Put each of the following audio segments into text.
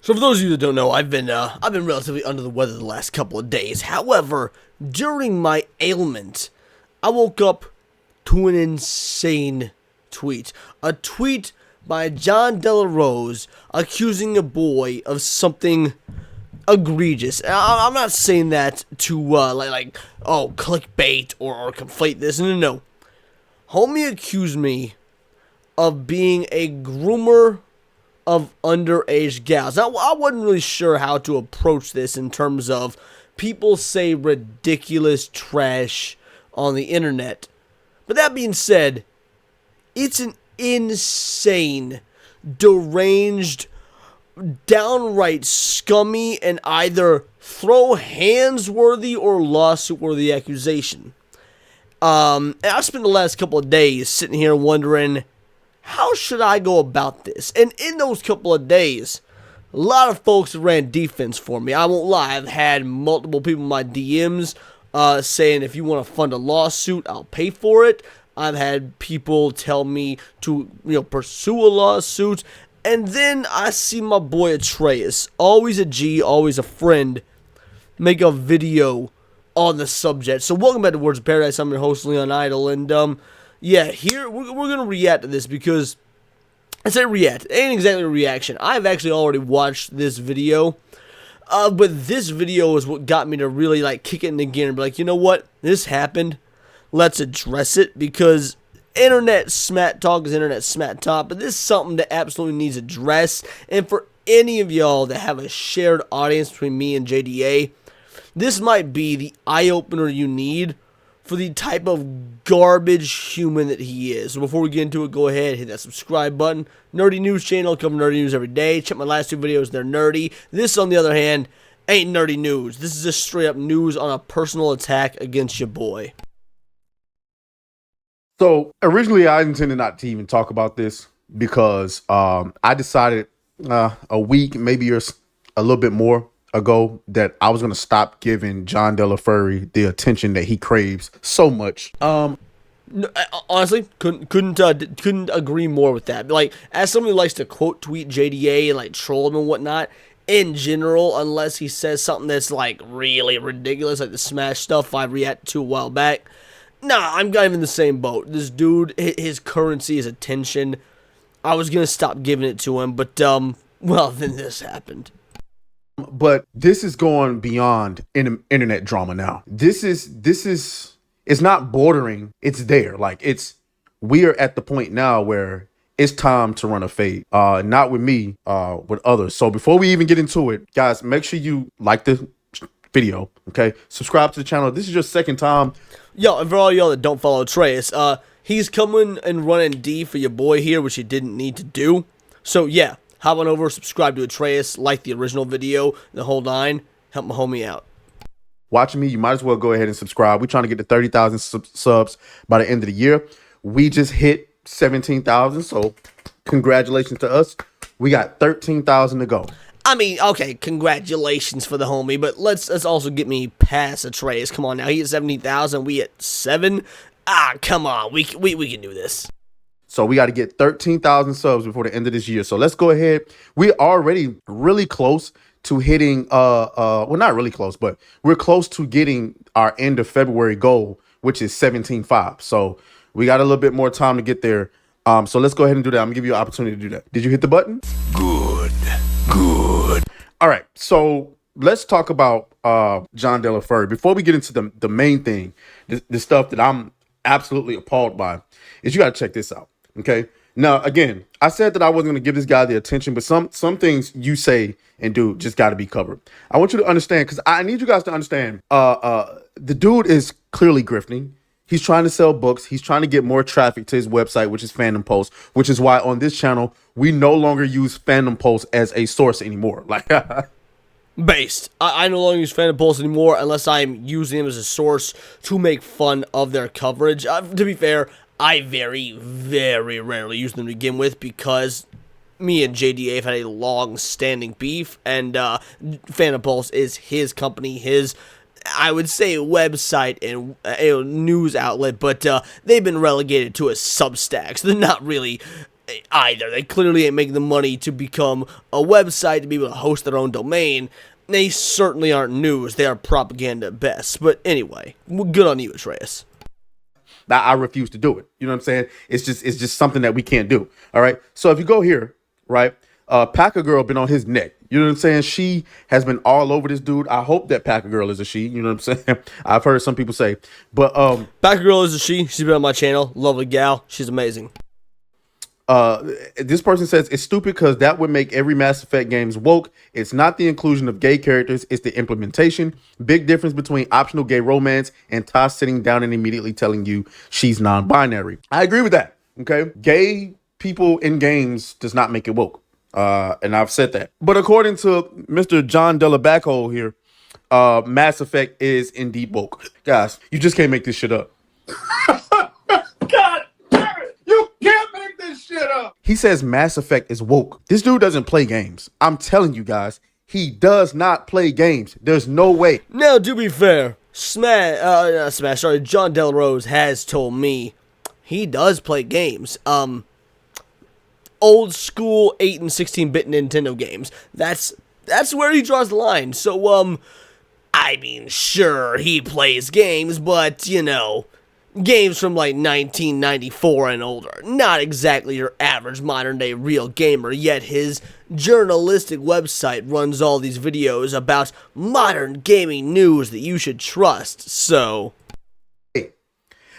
So for those of you that don't know, I've been relatively under the weather the last couple of days. However, during my ailment, I woke up to an insane tweet. A tweet by John Arozz accusing a boy of something egregious. I'm not saying that to clickbait or conflate this. No. Homie accused me of being a groomer of underage gals. Now, I wasn't really sure how to approach this in terms of people say ridiculous trash on the internet. But that being said, it's an insane, deranged, downright scummy, and either throw hands worthy or lawsuit worthy accusation. And I spent the last couple of days sitting here wondering, how should I go about this? And in those couple of days, a lot of folks ran defense for me. I won't lie, I've had multiple people in my DMs saying if you want to fund a lawsuit, I'll pay for it. I've had people tell me to, pursue a lawsuit. And then I see my boy Atreus, always a G, always a friend, make a video on the subject. So welcome back to Words of Paradise. I'm your host, Leon Idol, and here we're gonna react to this because I say react. It ain't exactly a reaction. I've actually already watched this video, but this video is what got me to really kick it into gear and be like, you know what, this happened. Let's address it because internet smack talk is internet smack talk, but this is something that absolutely needs addressed. And for any of y'all that have a shared audience between me and JDA, this might be the eye-opener you need for the type of garbage human that he is. So before we get into it, go ahead, hit that subscribe button. Nerdy News channel, cover nerdy news every day. Check my last two videos, they're nerdy. This, on the other hand, ain't nerdy news. This is just straight up news on a personal attack against your boy. So originally I intended not to even talk about this because I decided a week, maybe a little bit more ago, that I was going to stop giving John Furry the attention that he craves so much. Honestly, couldn't agree more with that. As somebody who likes to quote tweet JDA and troll him and whatnot, in general, unless he says something that's really ridiculous, like the Smash stuff I reacted to a while back, nah, I'm kind of in the same boat. This dude, his currency is attention. I was gonna stop giving it to him, but well, then this happened. But this is going beyond internet drama now. This is it's not bordering, it's there. We are at the point now where it's time to run a fade. Not with me, with others. So before we even get into it, guys, make sure you like the video, okay? Subscribe to the channel. This is your second time. Yo, and for all y'all that don't follow Atreus, he's coming and running D for your boy here, which he didn't need to do. So yeah, hop on over, subscribe to Atreus, like the original video, the whole nine, help my homie out. Watching me, you might as well go ahead and subscribe. We're trying to get to 30,000 subs by the end of the year. We just hit 17,000, so congratulations to us. We got 13,000 to go. I mean, okay, congratulations for the homie, but let's also get me past Atreus. Come on now, he at 70,000, we at 7. Ah, come on, we can do this. So we got to get 13,000 subs before the end of this year. So let's go ahead. We're already really close to hitting, well, not really close, but we're close to getting our end of February goal, which is 17.5. So we got a little bit more time to get there. So let's go ahead and do that. I'm gonna give you an opportunity to do that. Did you hit the button? Good. All right. So let's talk about John Furry. Before we get into the main thing, the stuff that I'm absolutely appalled by, is you got to check this out. Okay. Now, again, I said that I wasn't going to give this guy the attention, but some things you say and do just got to be covered. I want you to understand, because I need you guys to understand, the dude is clearly grifting. He's trying to sell books. He's trying to get more traffic to his website, which is Fandom Post, which is why on this channel, we no longer use Fandom Post as a source anymore. Based. I no longer use Fandom Post anymore unless I'm using them as a source to make fun of their coverage. To be fair, I very, very rarely use them to begin with because me and JDA have had a long-standing beef, and Fandom Pulse is his company, his, I would say, website and news outlet, but they've been relegated to a Substack, so they're not really either. They clearly ain't making the money to become a website, to be able to host their own domain. They certainly aren't news. They are propaganda at best. But anyway, good on you, Atreus. I refuse to do it. You know what I'm saying? It's just something that we can't do. All right. So if you go here, right, Packer Girl been on his neck. You know what I'm saying? She has been all over this dude. I hope that Packer Girl is a she. You know what I'm saying? I've heard some people say, but Packer Girl is a she. She's been on my channel. Lovely gal. She's amazing. This person says it's stupid because that would make every Mass Effect games woke. It's not the inclusion of gay characters, it's the implementation. Big difference between optional gay romance and Toss sitting down and immediately telling you she's non-binary. I agree with that. Okay, gay people in games does not make it woke. And I've said that. But according to Mr. John Delabacco here, Mass Effect is indeed woke. Guys, you just can't make this shit up. God damn it! You can't make this shit up! He says Mass Effect is woke. This dude doesn't play games. I'm telling you guys, he does not play games. There's no way. Now, to be fair, John Del Rose has told me he does play games. Old school 8 and 16-bit Nintendo games. That's where he draws the line. So, I mean, sure, he plays games, but, you know, games from like 1994 and older. Not exactly your average modern-day real gamer, yet his journalistic website runs all these videos about modern gaming news that you should trust, so...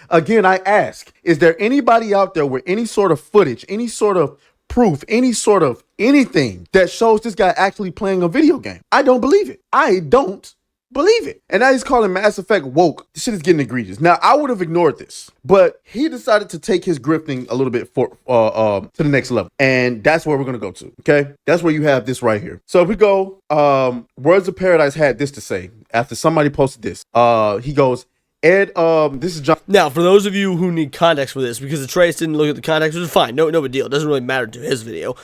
Again, I ask, is there anybody out there with any sort of footage, any sort of proof, any sort of anything that shows this guy actually playing a video game? I don't believe it. I don't believe it. And now he's calling Mass Effect woke. This shit is getting egregious. Now, I would have ignored this, but he decided to take his grifting a little bit to the next level. And that's where we're going to go to. Okay. That's where you have this right here. So if we go, Words of Paradise had this to say after somebody posted this. He goes, Ed, this is John. Now, for those of you who need context for this, because the Trace didn't look at the context, which is fine, no big deal. It doesn't really matter to his video.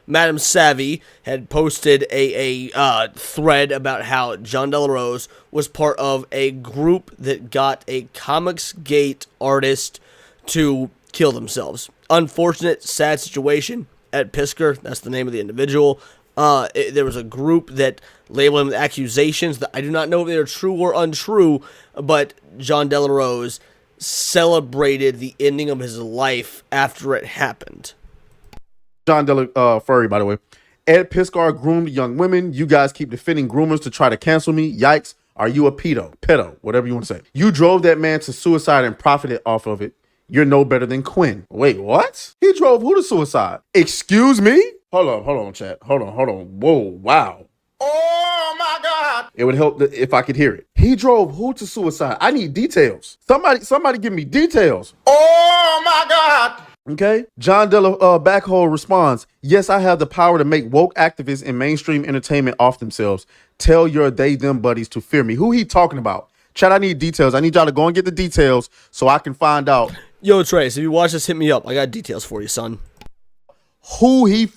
Madam Savvy had posted a thread about how John Del Rose was part of a group that got a Comicsgate artist to kill themselves. Unfortunate, sad situation at Pisker. That's the name of the individual. There was a group that labeled him with accusations that I do not know if they are true or untrue, but John Del Rose celebrated the ending of his life after it happened. John Furry, by the way. Ed Piskar groomed young women. You guys keep defending groomers to try to cancel me. Yikes. Are you a pedo, whatever you want to say. You drove that man to suicide and profited off of it. You're no better than Quinn. Wait, what? He drove who to suicide? Excuse me? Hold on, chat. Hold on. Whoa, wow. Oh my God! It would help if I could hear it. He drove who to suicide? I need details. Somebody give me details. Oh my God! Okay. John Della Backhole responds, yes, I have the power to make woke activists in mainstream entertainment off themselves. Tell your them buddies to fear me. Who he talking about? Chat, I need details. I need y'all to go and get the details so I can find out. Yo, Trace, if you watch this, hit me up. I got details for you, son. Who he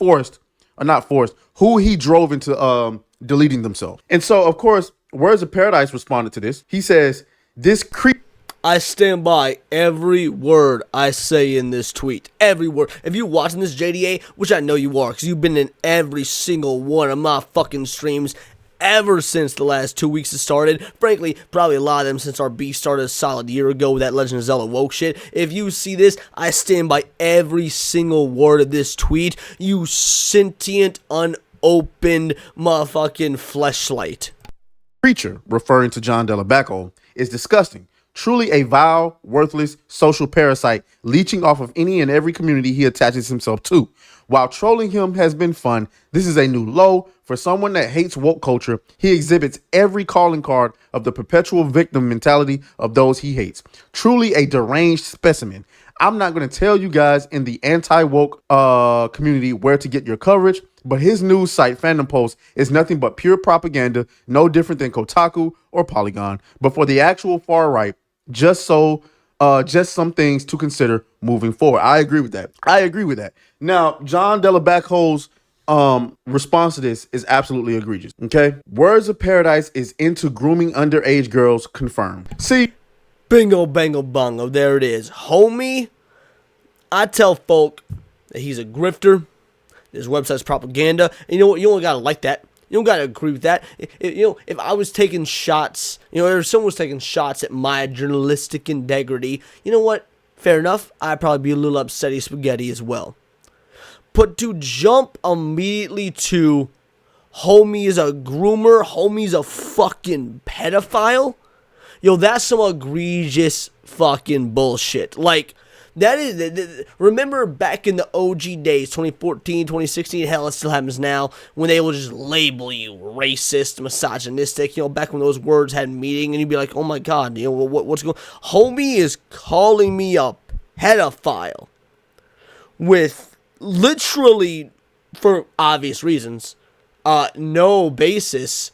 who he drove into deleting themselves. And so, of course, Words of Paradise responded to this. He says, this creep. I stand by every word I say in this tweet. Every word. If you're watching this JDA, which I know you are, because you've been in every single one of my fucking streams ever since the last 2 weeks has started. Frankly, probably a lot of them since our beef started a solid year ago with that Legend of Zelda woke shit. If you see this, I stand by every single word of this tweet. You sentient, unopened motherfucking fleshlight. Creature, referring to John Delabacco, is disgusting. Truly a vile, worthless social parasite leeching off of any and every community he attaches himself to. While trolling him has been fun, this is a new low. For someone that hates woke culture, he exhibits every calling card of the perpetual victim mentality of those he hates. Truly a deranged specimen. I'm not going to tell you guys in the anti-woke community where to get your coverage, but his news site, Fandom Post, is nothing but pure propaganda, no different than Kotaku or Polygon. But for the actual far right, just some things to consider moving forward. I agree with that. Now, John Delabacco's response to this is absolutely egregious. Okay, Words of Paradise is into grooming underage girls. Confirmed. See, bingo, bango, bongo. There it is, homie. I tell folk, that he's a grifter. His website's propaganda. And you know what? You only gotta like that. You don't gotta agree with that. If I was taking shots, or someone was taking shots at my journalistic integrity, you know what? Fair enough. I'd probably be a little upsetty spaghetti as well. But to jump immediately to homie is a groomer, homie's a fucking pedophile, that's some egregious fucking bullshit. Like, that is, remember back in the OG days, 2014, 2016, hell, it still happens now, when they will just label you racist, misogynistic, back when those words had meaning, and you'd be like, oh my god, what's going on? Homie is calling me a pedophile with literally, for obvious reasons, no basis,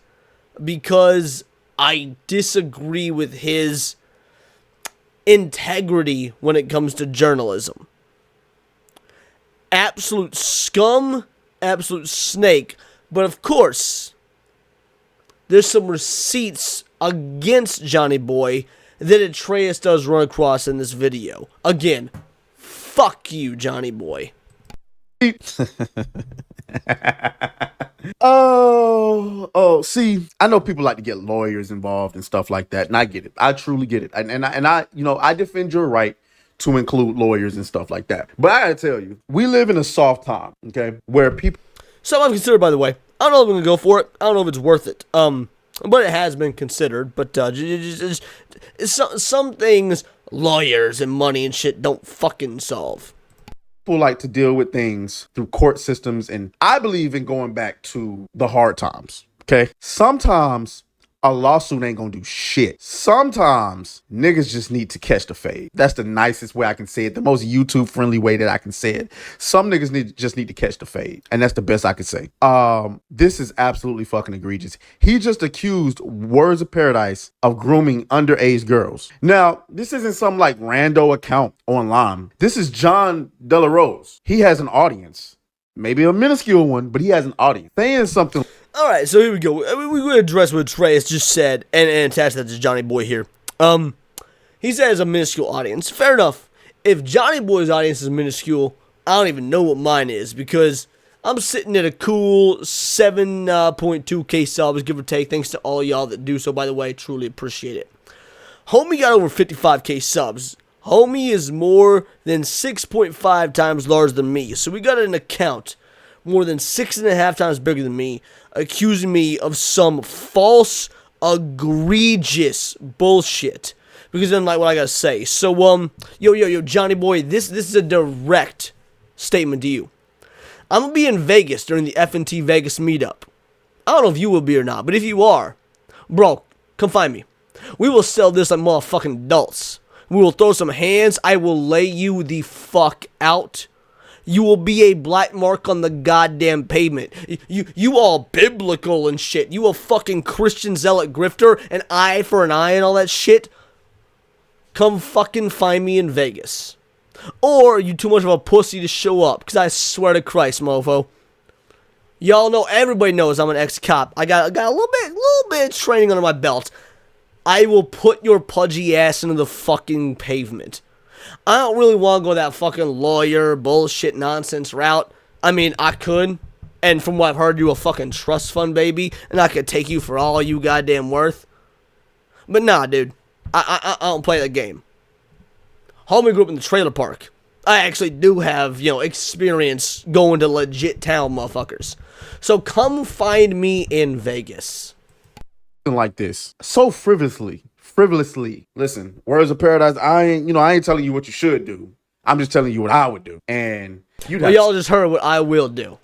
because I disagree with his integrity when it comes to journalism. Absolute scum, absolute snake. But of course, there's some receipts against Johnny Boy that Atreus does run across in this video. Again, fuck you, Johnny Boy. See, I know people like to get lawyers involved and stuff like that, and I get it. I truly get it, and I defend your right to include lawyers and stuff like that. But I gotta tell you, we live in a soft time, okay, where people. Something I've considered, by the way. I don't know if I'm gonna go for it. I don't know if it's worth it. But it has been considered. But some things, lawyers and money and shit don't fucking solve. People like to deal with things through court systems, and I believe in going back to the hard times. Okay, sometimes a lawsuit ain't gonna do shit. Sometimes niggas just need to catch the fade. That's the nicest way I can say it, the most YouTube friendly way that I can say it. Some niggas just need to catch the fade, and that's the best I can say. This is absolutely fucking egregious. He just accused Words of Paradise of grooming underage girls. Now, this isn't some like rando account online. This is John De La Rose. He has an audience, maybe a minuscule one, but he has an audience saying something. All right, so here we go. We're going to address what Atreus just said and attach that to Johnny Boy here. He says a minuscule audience. Fair enough. If Johnny Boy's audience is minuscule, I don't even know what mine is, because I'm sitting at a cool 7.2k subs, give or take. Thanks to all y'all that do so, by the way. Truly appreciate it. Homie got over 55k subs. Homie is more than 6.5 times larger than me. So we got an account more than 6.5 times bigger than me, accusing me of some false, egregious bullshit. Because then, like, what I gotta say. So, yo, Johnny Boy, this is a direct statement to you. I'm gonna be in Vegas during the F&T Vegas meetup. I don't know if you will be or not, but if you are, bro, come find me. We will sell this like motherfucking adults. We will throw some hands. I will lay you the fuck out. You will be a black mark on the goddamn pavement. You all biblical and shit. You a fucking Christian zealot grifter, an eye for an eye and all that shit. Come fucking find me in Vegas. Or you too much of a pussy to show up, because I swear to Christ, mofo. Y'all know, everybody knows I'm an ex-cop. I got a little bit of training under my belt. I will put your pudgy ass into the fucking pavement. I don't really want to go that fucking lawyer bullshit nonsense route. I mean, I could, and from what I've heard, you a fucking trust fund baby, and I could take you for all you goddamn worth. But nah, dude, I don't play that game. Homie grew up in the trailer park. I actually do have, experience going to legit town, motherfuckers. So come find me in Vegas. Like this, so frivolously. Listen, Words of Paradise, I ain't telling you what you should do. I'm just telling you what I would do. And y'all just heard what I will do.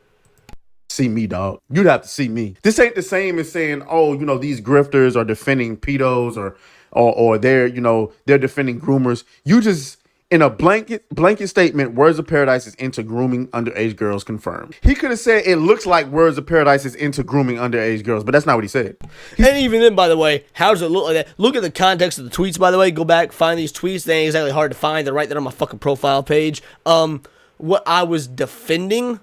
See me, dog. You'd have to see me. This ain't the same as saying, oh, these grifters are defending pedos or they're defending groomers. You just, in a blanket statement, Words of Paradise is into grooming underage girls, confirmed. He could have said it looks like Words of Paradise is into grooming underage girls, but that's not what he said. And even then, by the way, how does it look like that? Look at the context of the tweets, by the way. Go back, find these tweets. They ain't exactly hard to find. They're right there on my fucking profile page. What I was defending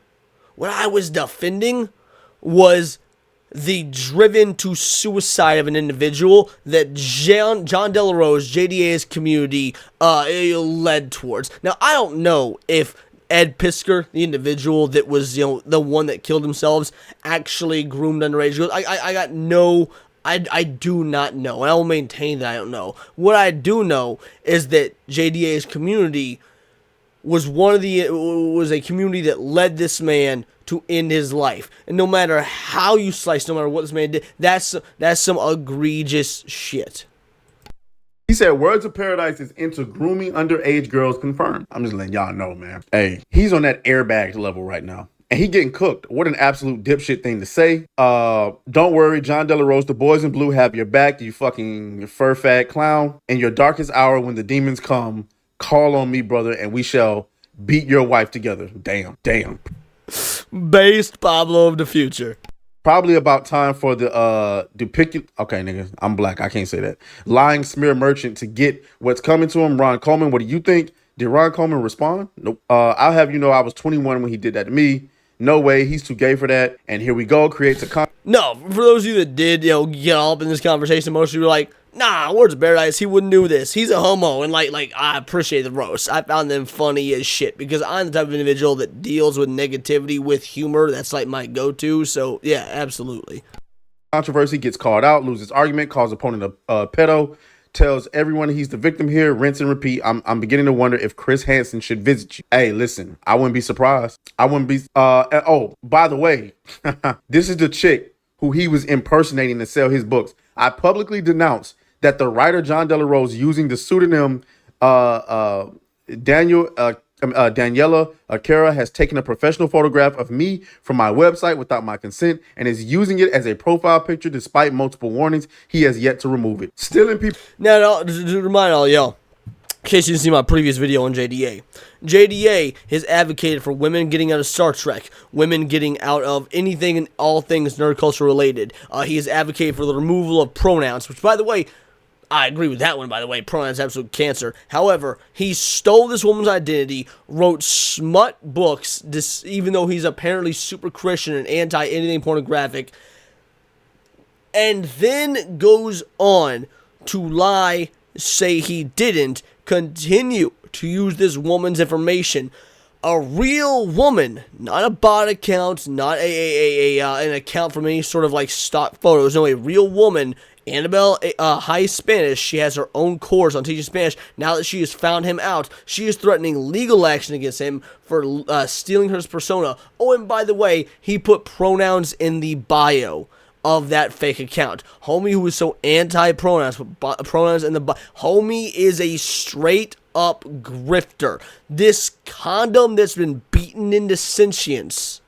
was the driven to suicide of an individual that John De La Rose, JDA's community, led towards. Now, I don't know if Ed Pisker, the individual that was, the one that killed themselves, actually groomed underage girls. I do not know, and I will maintain that I don't know. What I do know is that JDA's community was a community that led this man to end his life. And no matter how you slice, no matter what this man did, that's some egregious shit. He said Words of Paradise is into grooming underage girls confirmed. I'm just letting y'all know, man. Hey, he's on that airbag level right now. And he getting cooked. What an absolute dipshit thing to say. Don't worry, John De La Rose, the boys in blue have your back, you fucking fur fat clown. In your darkest hour when the demons come, call on me, brother, and we shall beat your wife together. Damn. Based Pablo of the future. Probably about time for the okay, nigga, I'm black, I can't say that. Lying smear merchant to get what's coming to him. Ron Coleman, what do you think? Did Ron Coleman respond? Nope. I'll have you know I was 21 when he did that to me. No way, he's too gay for that. And here we go, creates a No, for those of you that did, get all up in this conversation, most of you were like, nah, Words of Paradise, he wouldn't do this. He's a homo. And like I appreciate the roast. I found them funny as shit because I'm the type of individual that deals with negativity with humor. That's like my go-to. So yeah, absolutely. Controversy, gets called out, loses argument, calls opponent a pedo, tells everyone he's the victim here, rinse and repeat. I'm beginning to wonder if Chris Hansen should visit you. Hey, listen, I wouldn't be surprised. I wouldn't be, oh, by the way, this is the chick who he was impersonating to sell his books. I publicly denounce that the writer John De La Rose, using the pseudonym Daniela Akira, has taken a professional photograph of me from my website without my consent and is using it as a profile picture despite multiple warnings. He has yet to remove it. Stealing people. Now, to remind all y'all, in case you didn't see my previous video on JDA, JDA has advocated for women getting out of Star Trek, women getting out of anything and all things nerd culture related. He has advocated for the removal of pronouns, which, by the way, I agree with that one, by the way. Pronouns absolute cancer. However, he stole this woman's identity, wrote smut books, even though he's apparently super Christian and anti-anything pornographic, and then goes on to lie, say he didn't, continue to use this woman's information. A real woman, not a bot account, not an account from any sort of like stock photos. No, a real woman. Annabelle High Spanish. She has her own course on teaching Spanish. Now that she has found him out, she is threatening legal action against him for stealing her persona. Oh, and by the way, he put pronouns in the bio of that fake account. Homie, who is so anti-pronouns, put pronouns in the bio. Homie is a straight up grifter. This condom that's been beaten into sentience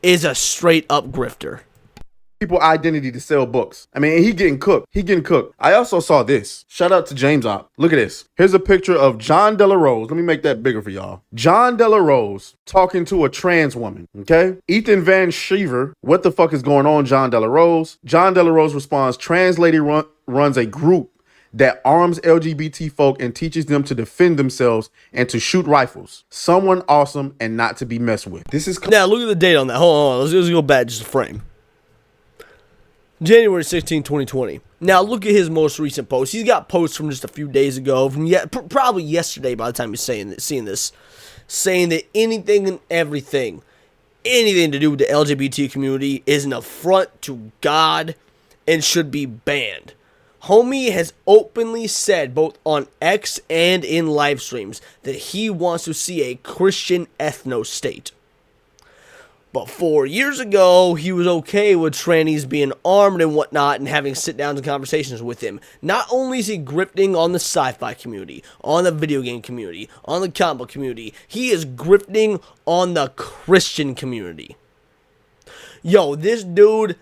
is a straight up grifter. People identity to sell books. I mean, he getting cooked. I also saw this. Shout out to James Opp. Look at this. Here's a picture of John De La Rose. Let me make that bigger for y'all. John De La Rose talking to a trans woman. Okay. Ethan Van Sheever. What the fuck is going on, John De La Rose? John De La Rose responds, trans lady runs a group that arms LGBT folk and teaches them to defend themselves and to shoot rifles. Someone awesome and not to be messed with. This is now look at the date on that. Hold on. Let's go back just a frame. January 16, 2020. Now, look at his most recent post. He's got posts from just a few days ago, from probably yesterday by the time you're seeing this, saying that anything and everything, anything to do with the LGBT community is an affront to God and should be banned. Homie has openly said, both on X and in live streams, that he wants to see a Christian ethno-state. But 4 years ago, he was okay with trannies being armed and whatnot and having sit-downs and conversations with him. Not only is he grifting on the sci-fi community, on the video game community, on the comic book community, he is grifting on the Christian community. Yo, this dude,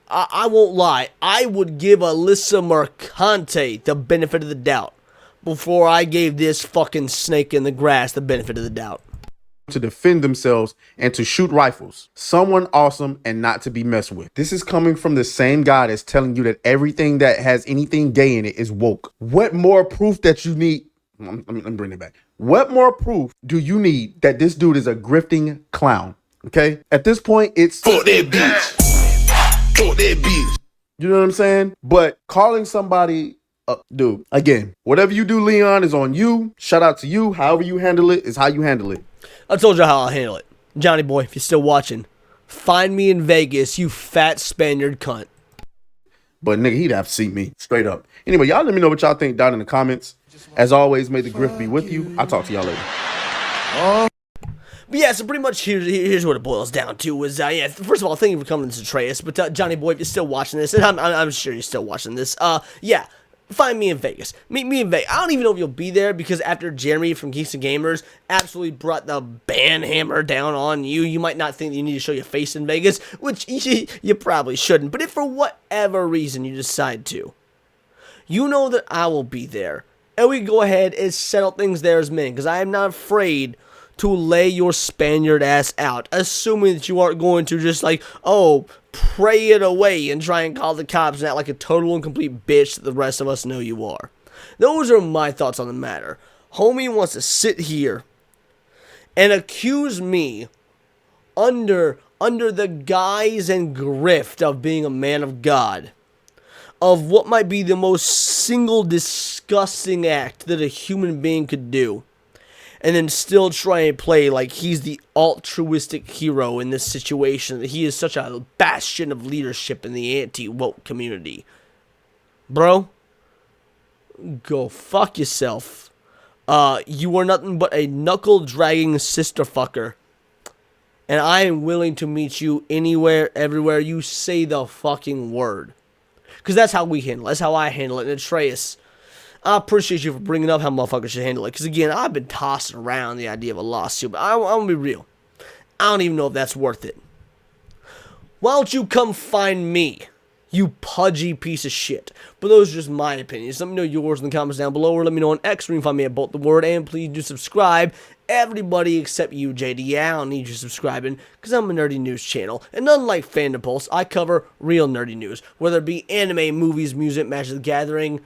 I won't lie, I would give Alyssa Mercante the benefit of the doubt before I gave this fucking snake in the grass the benefit of the doubt. To defend themselves and to shoot rifles. Someone awesome and not to be messed with. This is coming from the same guy that's telling you that everything that has anything gay in it is woke. What more proof that you need? Let me bring it back. What more proof do you need that this dude is a grifting clown? Okay? At this point, it's fuck that bitch. Fuck that bitch. You know what I'm saying? But calling somebody dude, again, whatever you do, Leon, is on you. Shout out to you. However you handle it is how you handle it. I told you how I'll handle it. Johnny boy, if you're still watching, find me in Vegas, you fat Spaniard cunt. But nigga, he'd have to see me straight up. Anyway, y'all let me know what y'all think down in the comments. As always, may the grift be with you. I'll talk to y'all later. But yeah, so pretty much here's what it boils down to is, yeah, first of all, thank you for coming to Atreus, but Johnny boy, if you're still watching this, and I'm sure you're still watching this, yeah, find me in Vegas. Meet me in Vegas. I don't even know if you'll be there, because after Jeremy from Geeks and Gamers absolutely brought the ban hammer down on you, you might not think that you need to show your face in Vegas, which you probably shouldn't, but if for whatever reason you decide to, you know that I will be there, and we can go ahead and settle things there as men, because I am not afraid to lay your Spaniard ass out, assuming that you aren't going to just like, oh, pray it away and try and call the cops and act like a total and complete bitch that the rest of us know you are. Those are my thoughts on the matter. Homie wants to sit here and accuse me under the guise and grift of being a man of God of what might be the most single disgusting act that a human being could do, and then still try and play like he's the altruistic hero in this situation, that he is such a bastion of leadership in the anti-woke community. Bro, go fuck yourself. You are nothing but a knuckle-dragging sister fucker. And I am willing to meet you anywhere, everywhere you say the fucking word. Because that's how we handle it. That's how I handle it. And Atreus, I appreciate you for bringing up how motherfuckers should handle it. Because, again, I've been tossing around the idea of a lawsuit. But I'm going to be real. I don't even know if that's worth it. Why don't you come find me, you pudgy piece of shit? But those are just my opinions. Let me know yours in the comments down below. Or let me know on X, where you can find me at Bolt the Word. And please do subscribe. Everybody except you, JD. I don't need you subscribing, because I'm a nerdy news channel. And unlike Fandom Pulse, I cover real nerdy news. Whether it be anime, movies, music, Magic the Gathering,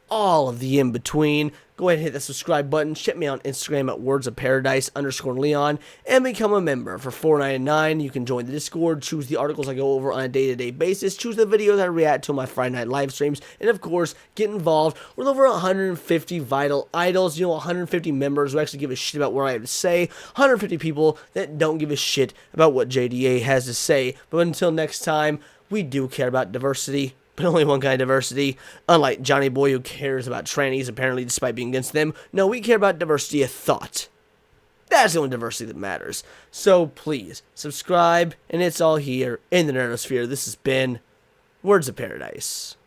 all of the in-between. Go ahead and hit that subscribe button. Check me out on Instagram at wordsofparadise_Leon, and become a member. For $4.99, you can join the Discord, choose the articles I go over on a day-to-day basis, choose the videos I react to on my Friday night live streams, and of course, get involved with over 150 vital idols, 150 members who actually give a shit about what I have to say, 150 people that don't give a shit about what JDA has to say. But until next time, we do care about diversity, but only one kind of diversity. Unlike Johnny Boy, who cares about trannies, apparently, despite being against them. No, we care about diversity of thought. That's the only diversity that matters. So please, subscribe, and it's all here in the Nerdosphere. This has been Words of Paradise.